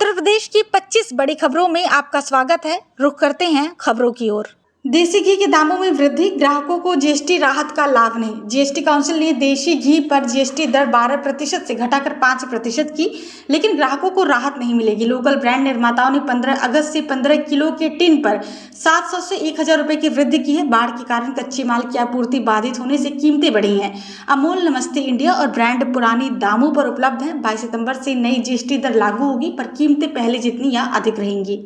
उत्तर प्रदेश की 25 बड़ी खबरों में आपका स्वागत है। रुख करते हैं खबरों की ओर। देसी घी के दामों में वृद्धि, ग्राहकों को जीएसटी राहत का लाभ नहीं। जीएसटी काउंसिल ने देसी घी पर जीएसटी दर 12% से घटाकर 5% की, लेकिन ग्राहकों को राहत नहीं मिलेगी। लोकल ब्रांड निर्माताओं ने 15 अगस्त से 15 किलो के टिन पर 700 से 1000 रुपए की वृद्धि की है। बाढ़ के कारण कच्चे माल की आपूर्ति बाधित होने से कीमतें बढ़ी हैं। अमूल, नमस्ते इंडिया और ब्रांड पुरानी दामों पर उपलब्ध है। 22 सितंबर से नई जीएसटी दर लागू होगी, पर कीमतें पहले जितनी या अधिक रहेंगी।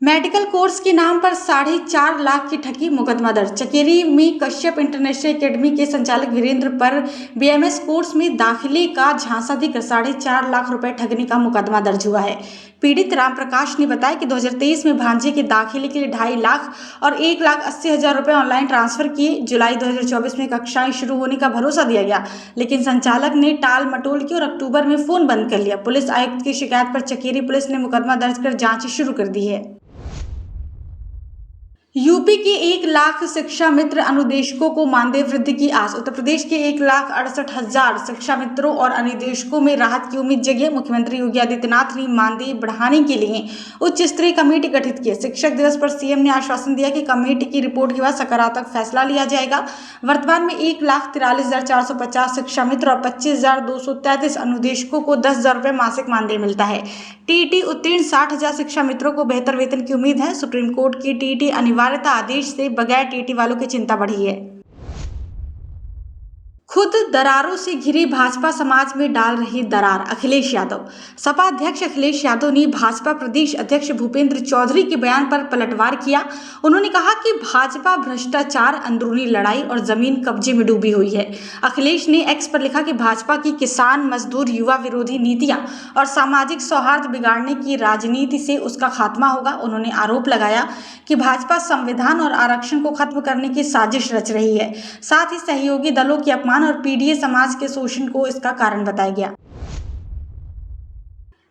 मेडिकल कोर्स के नाम पर 4.5 लाख की ठगी, मुकदमा दर्ज। चकेरी में कश्यप इंटरनेशनल एकेडमी के संचालक वीरेंद्र पर बीएमएस कोर्स में दाखिले का झांसा देकर 4.5 लाख रुपए ठगने का मुकदमा दर्ज हुआ है। पीड़ित रामप्रकाश ने बताया कि 2023 में भांजे के दाखिले के लिए 2.5 लाख और 1,80,000 रुपए ऑनलाइन ट्रांसफर किए। जुलाई 2024 में कक्षाएं शुरू होने का भरोसा दिया गया, लेकिन संचालक ने टाल मटोल की और अक्टूबर में फोन बंद कर लिया। पुलिस आयुक्त की शिकायत पर चकेरी पुलिस ने मुकदमा दर्ज कर जांच शुरू कर दी है। यूपी के 1 लाख शिक्षा मित्र अनुदेशकों को मानदेय वृद्धि की आस। उत्तर प्रदेश के 1,68,000 शिक्षा मित्रों और अनुदेशकों में राहत की उम्मीद जगी है। मुख्यमंत्री योगी आदित्यनाथ ने मानदेय बढ़ाने के लिए उच्च स्तरीय कमेटी गठित की है। शिक्षक दिवस पर सीएम ने आश्वासन दिया कि कमेटी की रिपोर्ट के बाद सकारात्मक फैसला लिया जाएगा। वर्तमान में 1,43,450 शिक्षा मित्र और 25,233 अनुदेशकों को 10,000 रुपये मासिक मानदेय मिलता है। टीईटी उत्तीर्ण 60,000 शिक्षा मित्रों को बेहतर वेतन की उम्मीद है। सुप्रीम कोर्ट की टीईटी अनिवार्यता आदेश से बगैर टीईटी वालों की चिंता बढ़ी है। खुद दरारों से घिरी भाजपा समाज में डाल रही दरार, अखिलेश यादव। सपा अध्यक्ष अखिलेश यादव ने भाजपा प्रदेश अध्यक्ष भूपेंद्र चौधरी के बयान पर पलटवार किया। उन्होंने कहा कि भाजपा भ्रष्टाचार, अंदरूनी लड़ाई और जमीन कब्जे में डूबी हुई है। अखिलेश ने एक्स पर लिखा कि भाजपा की किसान, मजदूर, युवा विरोधी नीतियां और सामाजिक सौहार्द बिगाड़ने की राजनीति से उसका खात्मा होगा। उन्होंने आरोप लगाया कि भाजपा संविधान और आरक्षण को खत्म करने की साजिश रच रही है। साथ ही सहयोगी दलों की अपमान और पीडीए समाज के शोषण को इसका कारण बताया गया।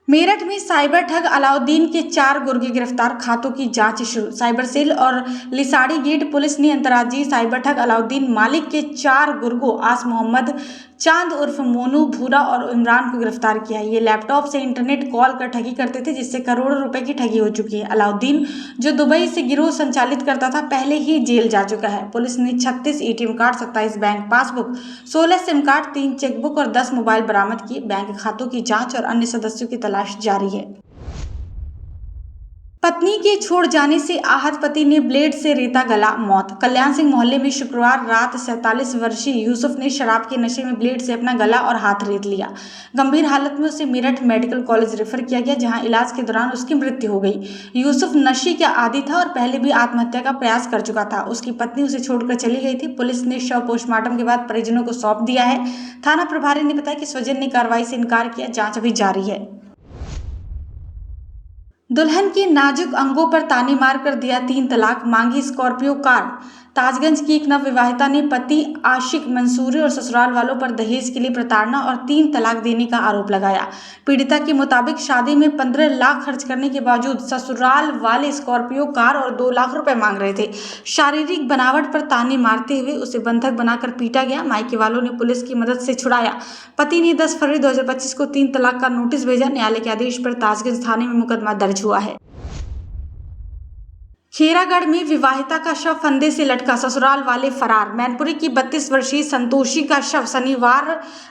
मेरठ में साइबर ठग अलाउद्दीन के 4 गुर्गे गिरफ्तार, खातों की जांच शुरू। साइबर सेल और लिसाड़ी गेट पुलिस ने अंतर्राज्यीय साइबर ठग अलाउद्दीन मालिक के 4 गुर्गों आस मोहम्मद, चांद उर्फ मोनू, भूरा और इमरान को गिरफ्तार किया। ये लैपटॉप से इंटरनेट कॉल कर ठगी करते थे, जिससे करोड़ों रुपए की ठगी हो चुकी है। अलाउद्दीन, जो दुबई से गिरोह संचालित करता था, पहले ही जेल जा चुका है। पुलिस ने 36 ATM card, 27 bank passbook, 16 SIM card, 3 chequebook और 10 मोबाइल बरामद किए। बैंक खातों की जांच और अन्य सदस्यों की तलाश जारी है। पत्नी के छोड़ जाने से आहत पति ने ब्लेड से रेता गला, मौत। कल्याण सिंह मोहल्ले में शुक्रवार रात 47 वर्षीय यूसुफ ने शराब के नशे में ब्लेड से अपना गला और हाथ रेत लिया। गंभीर हालत में उसे मेरठ मेडिकल कॉलेज रेफर किया गया, जहां इलाज के दौरान उसकी मृत्यु हो गई। यूसुफ नशे का आदी था और पहले भी आत्महत्या का प्रयास कर चुका था। उसकी पत्नी उसे छोड़कर चली गई थी। पुलिस ने शव पोस्टमार्टम के बाद परिजनों को सौंप दिया है। थाना प्रभारी ने बताया कि स्वजन ने कार्रवाई से इनकार किया, जाँच अभी जारी है। दुल्हन के नाजुक अंगों पर ताने मारकर दिया 3 तलाक, मांगी स्कॉर्पियो कार। ताजगंज की एक नवविवाहिता ने पति आशिक मंसूरी और ससुराल वालों पर दहेज के लिए प्रताड़ना और 3 तलाक देने का आरोप लगाया। पीड़िता के मुताबिक शादी में 15 लाख खर्च करने के बावजूद ससुराल वाले स्कॉर्पियो कार और 2 लाख रुपए मांग रहे थे। शारीरिक बनावट पर ताने मारते हुए उसे बंधक बनाकर पीटा गया। मायके वालों ने पुलिस की मदद से छुड़ाया। पति ने 10 फरवरी 2025 को 3 तलाक का नोटिस भेजा। न्यायालय के आदेश पर ताजगंज थाने में मुकदमा दर्ज हुआ है। खेरागढ़ में विवाहिता का शव फंदे से लटका, ससुराल वाले फरार। मैनपुरी की 32 वर्षीय संतोषी का शव शनिवार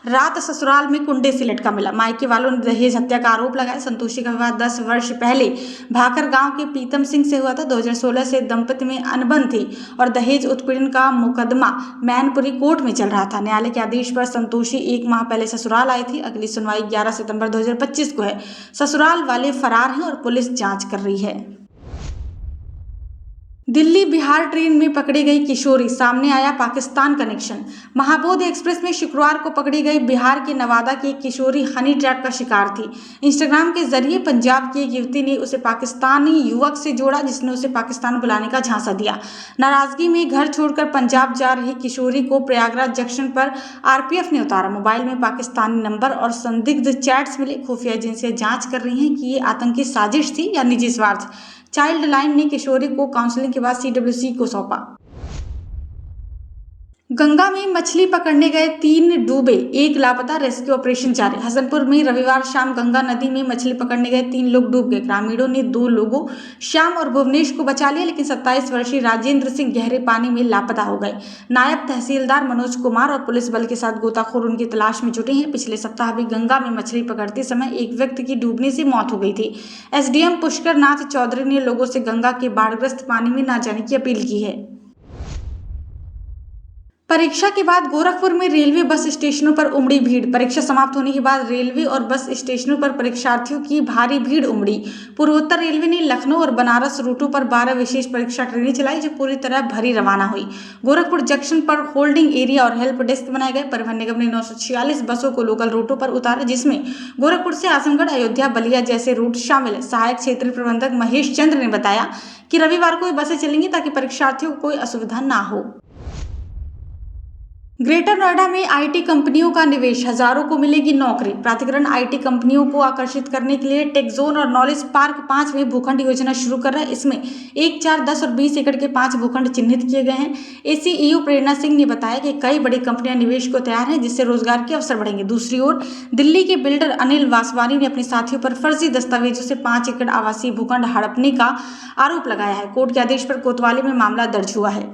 रात ससुराल में कुंडे से लटका मिला। मायके वालों ने दहेज हत्या का आरोप लगाया। संतोषी का विवाह 10 वर्ष पहले भाकर गांव के प्रीतम सिंह से हुआ था। 2016 से दंपति में अनबन थी और दहेज उत्पीड़न का मुकदमा मैनपुरी कोर्ट में चल रहा था। न्यायालय के आदेश पर संतोषी 1 माह पहले ससुराल आई थी। अगली सुनवाई 11 सितंबर 2025 को है। ससुराल वाले फरार हैं और पुलिस जाँच कर रही है। दिल्ली बिहार ट्रेन में पकड़ी गई किशोरी, सामने आया पाकिस्तान कनेक्शन। महाबोधि एक्सप्रेस में शुक्रवार को पकड़ी गई बिहार के नवादा की एक किशोरी हनी ट्रैप का शिकार थी। इंस्टाग्राम के जरिए पंजाब की एक युवती ने उसे पाकिस्तानी युवक से जोड़ा, जिसने उसे पाकिस्तान बुलाने का झांसा दिया। नाराजगी में घर छोड़कर पंजाब जा रही किशोरी को प्रयागराज जंक्शन पर आरपीएफ ने उतारा। मोबाइल में पाकिस्तानी नंबर और संदिग्ध चैट्स मिले। खुफिया एजेंसियां जांच कर रही हैं कि ये आतंकी साजिश थी या निजी स्वार्थ। चाइल्ड लाइन ने किशोरी को काउंसलिंग के बाद सीडब्ल्यूसी को सौंपा। गंगा में मछली पकड़ने गए 3 डूबे, 1 लापता, रेस्क्यू ऑपरेशन जारी। हसनपुर में रविवार शाम गंगा नदी में मछली पकड़ने गए 3 लोग डूब गए। ग्रामीणों ने 2 लोगों श्याम और भुवनेश को बचा लिया, लेकिन 27 वर्षीय राजेंद्र सिंह गहरे पानी में लापता हो गए। नायब तहसीलदार मनोज कुमार और पुलिस बल के साथ गोताखोर उनकी तलाश में जुटे हैं। पिछले सप्ताह भी गंगा में मछली पकड़ते समय एक व्यक्ति की डूबने से मौत हो गई थी। एसडीएम पुष्कर नाथ चौधरी ने लोगों से गंगा के बाढ़ग्रस्त पानी में न जाने की अपील की है। परीक्षा के बाद गोरखपुर में रेलवे बस स्टेशनों पर उमड़ी भीड़। परीक्षा समाप्त होने के बाद रेलवे और बस स्टेशनों पर परीक्षार्थियों की भारी भीड़ उमड़ी। पूर्वोत्तर रेलवे ने लखनऊ और बनारस रूटों पर 12 विशेष परीक्षा ट्रेनें चलाई, जो पूरी तरह भरी रवाना हुई। गोरखपुर जंक्शन पर होल्डिंग एरिया और हेल्प डेस्क बनाए गए। परिवहन निगम ने 946 बसों को लोकल रूटों पर उतारा, जिसमें गोरखपुर से आजमगढ़, अयोध्या, बलिया जैसे रूट शामिल है। सहायक क्षेत्रीय प्रबंधक महेश चंद्र ने बताया कि रविवार को ये बसें चलेंगी ताकि परीक्षार्थियों को कोई असुविधा न हो। ग्रेटर नोएडा में आईटी कंपनियों का निवेश, हजारों को मिलेगी नौकरी। प्राधिकरण आईटी कंपनियों को आकर्षित करने के लिए टेक जोन और नॉलेज पार्क 5 में भूखंड योजना शुरू कर रहा है। इसमें 1, 4, 10 और 20 एकड़ के 5 भूखंड चिन्हित किए गए हैं। एसीईओ प्रेरणा सिंह ने बताया कि कई बड़ी कंपनियां निवेश को तैयार हैं, जिससे रोजगार के अवसर बढ़ेंगे। दूसरी ओर दिल्ली के बिल्डर अनिल वासवानी ने अपने साथियों पर फर्जी दस्तावेजों से 5 एकड़ आवासीय भूखंड हड़पने का आरोप लगाया है। कोर्ट के आदेश पर कोतवाली में मामला दर्ज हुआ है।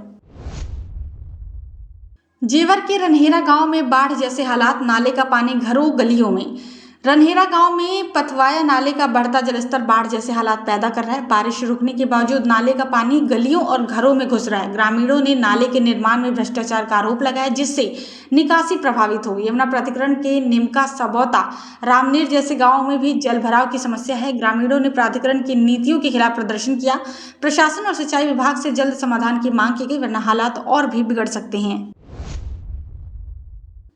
जेवर के रनहेरा गांव में बाढ़ जैसे हालात, नाले का पानी घरों गलियों में। रनहेरा गांव में पथवाया नाले का बढ़ता जलस्तर बाढ़ जैसे हालात पैदा कर रहा है। बारिश रुकने के बावजूद नाले का पानी गलियों और घरों में घुस रहा है। ग्रामीणों ने नाले के निर्माण में भ्रष्टाचार का आरोप लगाया, जिससे निकासी प्रभावित होगी। यमुना प्राधिकरण के निमका, सबौता, रामनेर जैसे गांवों में भी जल भराव की समस्या है। ग्रामीणों ने प्राधिकरण की नीतियों के खिलाफ प्रदर्शन किया। प्रशासन और सिंचाई विभाग से जल्द समाधान की मांग की गई, वरना हालात और भी बिगड़ सकते हैं।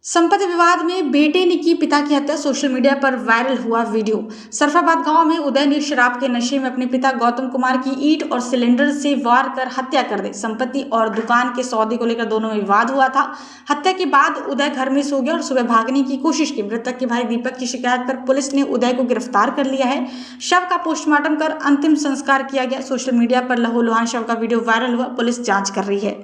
संपत्ति विवाद में बेटे ने की पिता की हत्या, सोशल मीडिया पर वायरल हुआ वीडियो। सरफाबाद गांव में उदय ने शराब के नशे में अपने पिता गौतम कुमार की ईंट और सिलेंडर से वार कर हत्या कर दी। संपत्ति और दुकान के सौदे को लेकर दोनों में विवाद हुआ था। हत्या के बाद उदय घर में सो गया और सुबह भागने की कोशिश की। मृतक के भाई दीपक की शिकायत पर पुलिस ने उदय को गिरफ्तार कर लिया है। शव का पोस्टमार्टम कर अंतिम संस्कार किया गया। सोशल मीडिया पर लहूलुहान शव का वीडियो वायरल हुआ। पुलिस जांच कर रही है।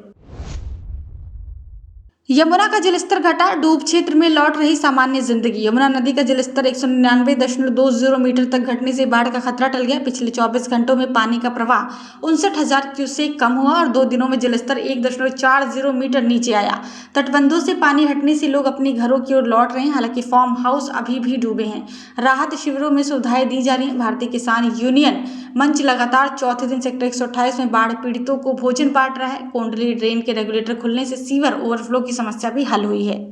यमुना का जलस्तर घटा, डूब क्षेत्र में लौट रही सामान्य जिंदगी। यमुना नदी का जलस्तर 199.20 मीटर तक घटने से बाढ़ का खतरा टल गया। पिछले 24 घंटों में पानी का प्रवाह 59,000 क्यूसेक कम हुआ और 2 दिनों में जलस्तर 1.40 मीटर नीचे आया। तटबंधों से पानी हटने से लोग अपने घरों की ओर लौट रहे हैं। हालांकि फार्म हाउस अभी भी डूबे हैं। राहत शिविरों में सुविधाएं दी जा रही हैं। भारतीय किसान यूनियन मंच लगातार चौथे दिन सेक्टर 128 में बाढ़ पीड़ितों को भोजन बांट रहा है। कोंडली ड्रेन के रेगुलेटर खुलने से सीवर ओवरफ्लो की समस्या भी हल हुई है।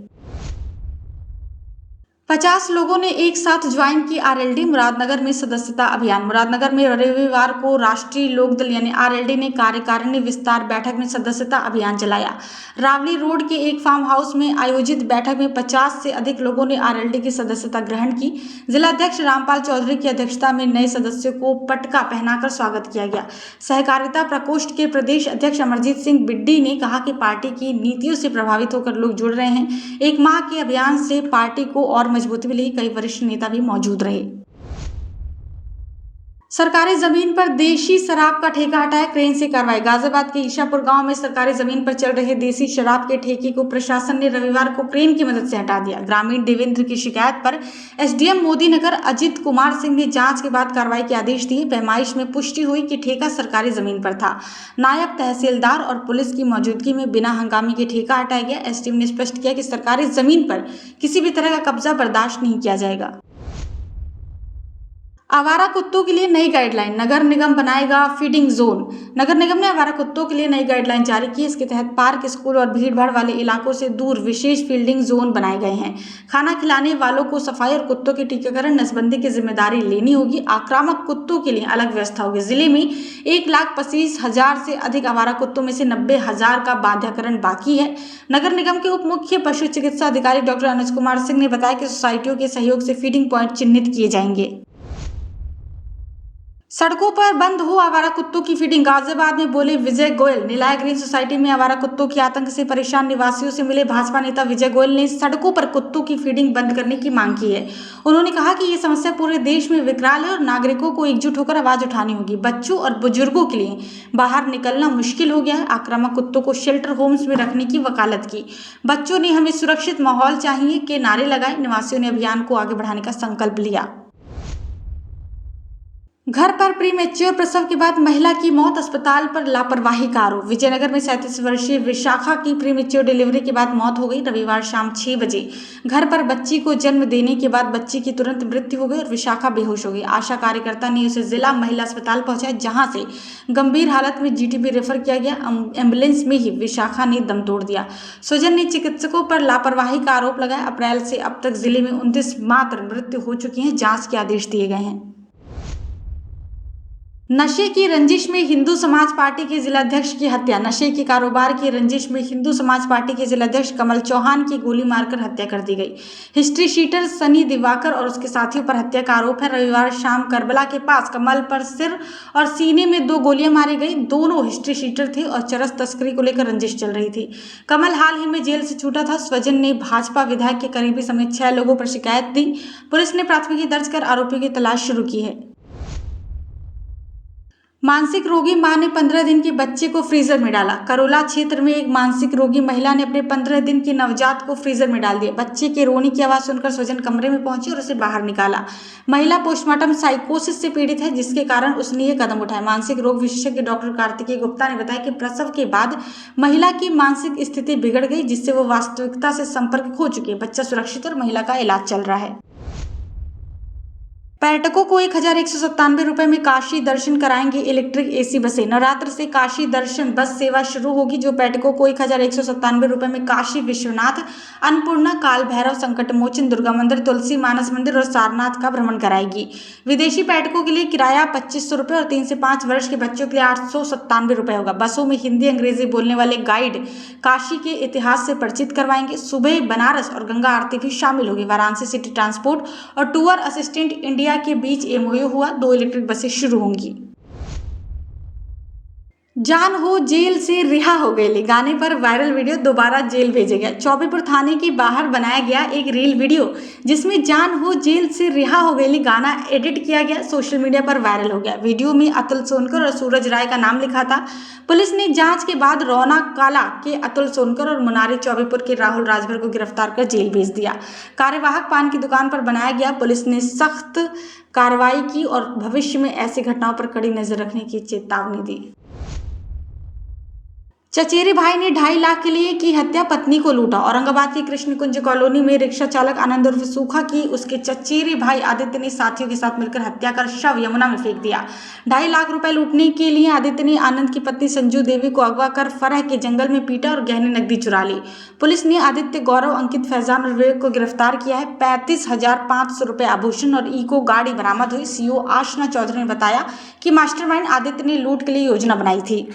50 लोगों ने एक साथ ज्वाइन की आरएलडी। मुरादनगर में सदस्यता अभियान। मुरादनगर में रविवार को राष्ट्रीय लोकदल यानी आरएलडी ने कार्यकारिणी विस्तार बैठक में सदस्यता अभियान चलाया। रावली रोड के एक फार्म हाउस में आयोजित बैठक में 50 से अधिक लोगों ने आरएलडी की सदस्यता ग्रहण की। जिलाध्यक्ष रामपाल चौधरी की अध्यक्षता में नए सदस्यों को पटका पहनाकर स्वागत किया गया। सहकारिता प्रकोष्ठ के प्रदेश अध्यक्ष अमरजीत सिंह बिड्डी ने कहा कि पार्टी की नीतियों से प्रभावित होकर लोग जुड़ रहे हैं। 1 माह के अभियान से पार्टी को और मजबूती मिली। कई वरिष्ठ नेता भी मौजूद रहे। सरकारी जमीन पर देशी शराब का ठेका हटाया, क्रेन से कार्रवाई। गाजियाबाद के ईशापुर गांव में सरकारी जमीन पर चल रहे देसी शराब के ठेके को प्रशासन ने रविवार को क्रेन की मदद से हटा दिया। ग्रामीण देवेंद्र की शिकायत पर एसडीएम मोदी नगर अजित कुमार सिंह ने जांच के बाद कार्रवाई के आदेश दिए। पैमाइश में पुष्टि हुई कि ठेका सरकारी जमीन पर था। नायब तहसीलदार और पुलिस की मौजूदगी में बिना हंगामे के ठेका हटाया गया। एसडीएम ने स्पष्ट किया कि सरकारी जमीन पर किसी भी तरह का कब्जा बर्दाश्त नहीं किया जाएगा। आवारा कुत्तों के लिए नई गाइडलाइन, नगर निगम बनाएगा फीडिंग जोन। नगर निगम ने आवारा कुत्तों के लिए नई गाइडलाइन जारी की। इसके तहत पार्क, स्कूल और भीड़भाड़ वाले इलाकों से दूर विशेष फीडिंग जोन बनाए गए हैं। खाना खिलाने वालों को सफाई और कुत्तों के टीकाकरण, नसबंदी की जिम्मेदारी लेनी होगी। आक्रामक कुत्तों के लिए अलग व्यवस्था होगी। जिले में 1,25,000 से अधिक आवारा कुत्तों में से 90,000 का बाध्याकरण बाकी है। नगर निगम के उप मुख्य पशु चिकित्सा अधिकारी डॉक्टर अनुज कुमार सिंह ने बताया कि सोसाइटियों के सहयोग से फीडिंग प्वाइंट चिन्हित किए जाएंगे। सड़कों पर बंद हो आवारा कुत्तों की फीडिंग। गाजियाबाद में बोले विजय गोयल। निलाय ग्रीन सोसाइटी में आवारा कुत्तों के आतंक से परेशान निवासियों से मिले भाजपा नेता विजय गोयल ने सड़कों पर कुत्तों की फीडिंग बंद करने की मांग की है। उन्होंने कहा कि ये समस्या पूरे देश में विकराल है और नागरिकों को एकजुट होकर आवाज उठानी होगी। बच्चों और बुजुर्गों के लिए बाहर निकलना मुश्किल हो गया है। आक्रामक कुत्तों को शेल्टर होम्स में रखने की वकालत की। बच्चों ने हमें सुरक्षित माहौल चाहिए के नारे लगाए। निवासियों ने अभियान को आगे बढ़ाने का संकल्प लिया। घर पर प्रीमेच्योर प्रसव के बाद महिला की मौत, अस्पताल पर लापरवाही का आरोप। विजयनगर में 37 वर्षीय विशाखा की प्रीमेच्योर डिलीवरी के बाद मौत हो गई। रविवार शाम 6 बजे घर पर बच्ची को जन्म देने के बाद बच्ची की तुरंत मृत्यु हो गई और विशाखा बेहोश हो गई। आशा कार्यकर्ता ने उसे जिला महिला अस्पताल पहुंचाया, जहां से गंभीर हालत में जीटीबी रेफर किया गया। एम्बुलेंस में ही विशाखा ने दम तोड़ दिया। स्वजन ने चिकित्सकों पर लापरवाही का आरोप लगाया। अप्रैल से अब तक जिले में 29 मात्र मृत्यु हो चुकी है। जांच के आदेश दिए गए हैं। नशे की रंजिश में हिंदू समाज पार्टी के जिलाध्यक्ष की हत्या। नशे के कारोबार की रंजिश में हिंदू समाज पार्टी के जिलाध्यक्ष कमल चौहान की गोली मारकर हत्या कर दी गई। हिस्ट्री शीटर सनी दिवाकर और उसके साथियों पर हत्या का आरोप है। रविवार शाम करबला के पास कमल पर सिर और सीने में 2 गोलियां मारी गई। दोनों हिस्ट्री शीटर थे और चरस तस्करी को लेकर रंजिश चल रही थी। कमल हाल ही में जेल से छूटा था। स्वजन ने भाजपा विधायक के करीबी समेत 6 लोगों पर शिकायत दी। पुलिस ने प्राथमिकी दर्ज कर आरोपियों की तलाश शुरू की है। मानसिक रोगी मां ने 15 दिन के बच्चे को फ्रीजर में डाला। करोला क्षेत्र में एक मानसिक रोगी महिला ने अपने 15 दिन की नवजात को फ्रीजर में डाल दिया। बच्चे के रोने की आवाज सुनकर स्वजन कमरे में पहुंचे और उसे बाहर निकाला। महिला पोस्टमार्टम साइकोसिस से पीड़ित है, जिसके कारण उसने ये कदम उठाया। मानसिक रोग विशेषज्ञ डॉक्टर कार्तिकेय गुप्ता ने बताया कि प्रसव के बाद महिला की मानसिक स्थिति बिगड़ गई, जिससे वो वास्तविकता से संपर्क खो चुकी है। बच्चा सुरक्षित और महिला का इलाज चल रहा है। पर्यटकों को 1197 रुपए में काशी दर्शन कराएंगे इलेक्ट्रिक एसी बसें। नवरात्र से काशी दर्शन बस सेवा शुरू होगी, जो पर्यटकों को 1197 रुपए में काशी विश्वनाथ, अन्नपूर्णा, काल भैरव, संकट मोचन, दुर्गा मंदिर, तुलसी मानस मंदिर और सारनाथ का भ्रमण कराएगी। विदेशी पर्यटकों के लिए किराया 2500 रुपए और 3 से 5 वर्ष के बच्चों के लिए 897 रुपए होगा। बसों में हिंदी अंग्रेजी बोलने वाले गाइड काशी के इतिहास से परिचित करवाएंगे। सुबह बनारस और गंगा आरती भी शामिल होगी। वाराणसी सिटी ट्रांसपोर्ट और टूर असिस्टेंट इंडिया के बीच एमओयू हुआ। 2 इलेक्ट्रिक बसें शुरू होंगी। जान हो जेल से रिहा हो गई गाने पर वायरल वीडियो दोबारा जेल भेजे गया। चौबेपुर थाने के बाहर बनाया गया एक रील वीडियो, जिसमें जान हो जेल से रिहा हो गई गाना एडिट किया गया, सोशल मीडिया पर वायरल हो गया। वीडियो में अतुल सोनकर और सूरज राय का नाम लिखा था। पुलिस ने जांच के बाद रौना काला के अतुल सोनकर और मुनारी चौबेपुर के राहुल राजभर को गिरफ्तार कर जेल भेज दिया। कार्यवाहक पान की दुकान पर बनाया गया। पुलिस ने सख्त कार्रवाई की और भविष्य में ऐसी घटनाओं पर कड़ी नजर रखने की चेतावनी दी। चचेरे भाई ने 2.5 लाख के लिए की हत्या, पत्नी को लूटा। औरंगाबाद की कृष्ण कुंज कॉलोनी में रिक्शा चालक आनंद उर्फ सूखा की उसके चचेरे भाई आदित्य ने साथियों के साथ मिलकर हत्या कर शव यमुना में फेंक दिया। 2.5 लाख रुपए लूटने के लिए आदित्य ने आनंद की पत्नी संजू देवी को अगवा कर फरह के जंगल में पीटा और गहने नकदी चुरा ली। पुलिस ने आदित्य, गौरव, अंकित, फैजान और विवेक को गिरफ्तार किया है। 35,500 रुपए आभूषण और इको गाड़ी बरामद हुई। सीओ आशना चौधरी ने बताया कि मास्टरमाइंड आदित्य ने लूट के लिए योजना बनाई थी।